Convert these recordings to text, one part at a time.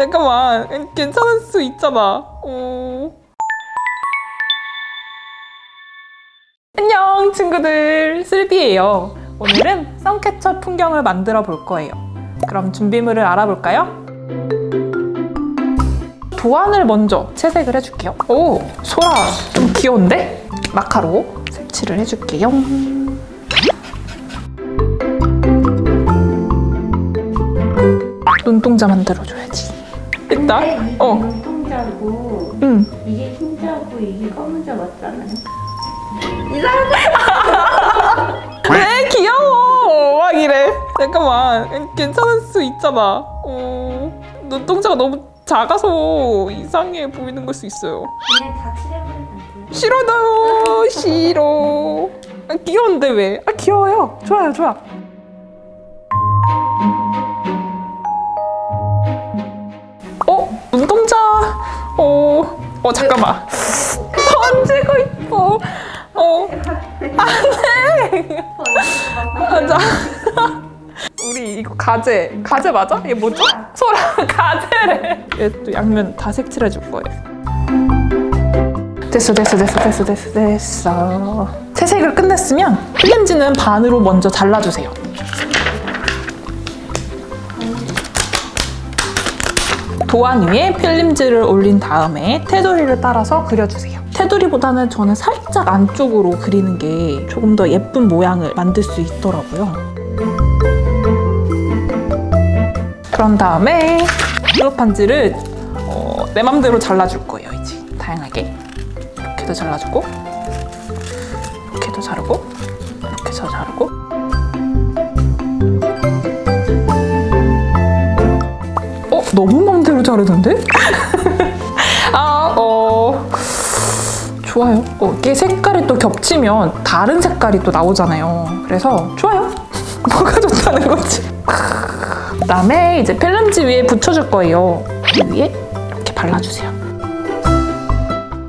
잠깐만, 괜찮을 수 있잖아. 안녕 친구들, 슬비예요. 오늘은 선캐쳐 풍경을 만들어 볼 거예요. 그럼 준비물을 알아볼까요? 도안을 먼저 채색을 해줄게요. 오, 소라 좀 귀여운데? 마카로 색칠을 해줄게요. 눈동자 만들어줘야지. 됐다. 이게 눈동자고 이게 흰자고 이게 검은자 맞잖아요. 왜 귀여워 막 이래. 잠깐만, 괜찮을 수 있잖아. 눈동자가 너무 작아서 이상해 보이는 걸 수 있어요. 그냥 다 칠해버리면 돼요. 싫어요. 싫어. 귀여운데 왜? 귀여워요. 좋아요, 좋아. 눈동자. 잠깐만. 번지고 있어. 안돼. 맞아. 우리 이거 가재 맞아? 이게 뭐죠? 소라 가재래. 얘 또 양면 다 색칠해 줄 거예요. 됐어. 채색을 끝냈으면 필름지는 반으로 먼저 잘라주세요. 도안 위에 필름지를 올린 다음에 테두리를 따라서 그려주세요. 테두리보다는 저는 살짝 안쪽으로 그리는 게 조금 더 예쁜 모양을 만들 수 있더라고요. 그런 다음에 슬로판지를 내 맘대로 잘라줄 거예요. 이제 다양하게 이렇게도 잘라주고, 이렇게도 자르고, 이렇게도 자르고. 너무 맘대로 자르던데? 좋아요. 이게 색깔이 또 겹치면 다른 색깔이 또 나오잖아요. 그래서 좋아요. 뭐가 좋다는 거지? 그 다음에 이제 필름지 위에 붙여줄 거예요. 위에 이렇게 발라주세요.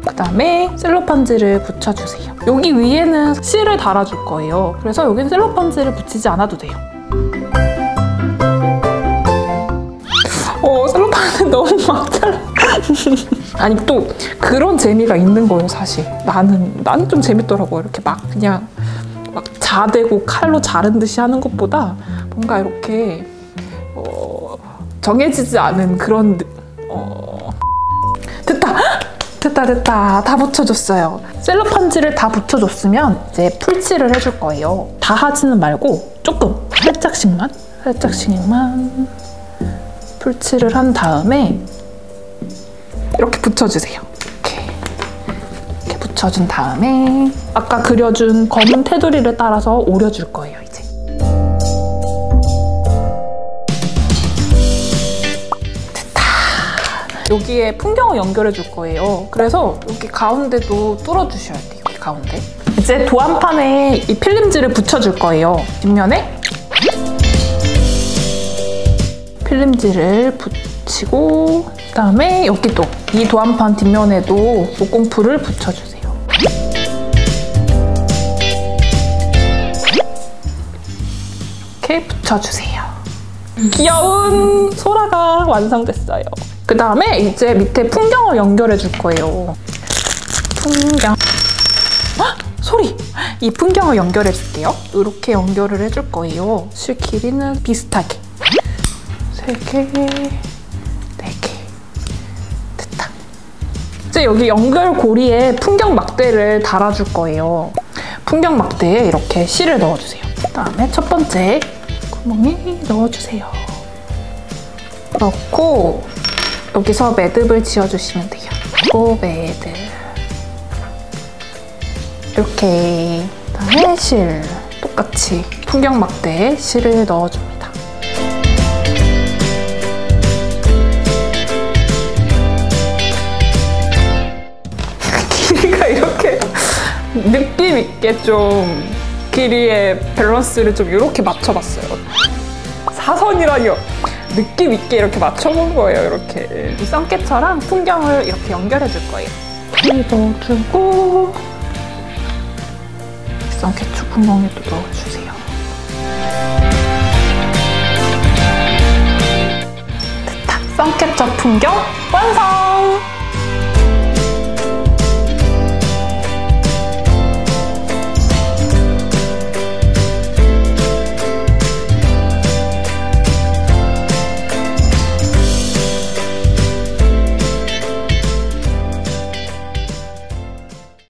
그 다음에 셀로판지를 붙여주세요. 여기 위에는 실을 달아줄 거예요. 그래서 여긴 셀로판지를 붙이지 않아도 돼요. 셀로판은 너무 막 잘라. 아니 또 그런 재미가 있는 거예요. 사실 나는 좀 재밌더라고요. 이렇게 막 그냥 막 자대고 칼로 자른 듯이 하는 것보다 뭔가 이렇게 정해지지 않은 그런 됐다. 다 붙여줬어요. 셀로판지를 다 붙여줬으면 이제 풀칠을 해줄 거예요. 다 하지는 말고 조금 살짝씩만 풀칠을 한 다음에 이렇게 붙여주세요. 이렇게 붙여준 다음에 아까 그려준 검은 테두리를 따라서 오려줄 거예요. 이제 됐다. 여기에 풍경을 연결해 줄 거예요. 그래서 여기 가운데도 뚫어주셔야 돼요. 여기 가운데. 이제 도안판에 이 필름지를 붙여줄 거예요. 뒷면에 필름지를 붙이고, 그다음에 여기도 이 도안판 뒷면에도 목공풀을 붙여주세요. 이렇게 붙여주세요. 귀여운 소라가 완성됐어요. 그 다음에 이제 밑에 풍경을 연결해 줄 거예요. 풍경. 소리! 이 풍경을 연결해 줄게요. 이렇게 연결을 해줄 거예요. 실 길이는 비슷하게. 3개, 4개. 됐다. 이제 여기 연결고리에 풍경 막대를 달아줄 거예요. 풍경 막대에 이렇게 실을 넣어주세요. 그다음에 첫 번째 구멍에 넣어주세요. 넣고 여기서 매듭을 지어주시면 돼요. 그리고 매듭. 이렇게. 그다음에 실. 똑같이 풍경 막대에 실을 넣어줍니다. 길이가 이렇게 느낌 있게 좀 길이의 밸런스를 좀 이렇게 맞춰봤어요. 사선이라뇨. 느낌 있게 이렇게 맞춰본 거예요. 이렇게 이 선캐쳐랑 풍경을 이렇게 연결해 줄 거예요. 넣어주고 선캐쳐 구멍에도 넣어주세요. 됐다. 선캐쳐 풍경 완성!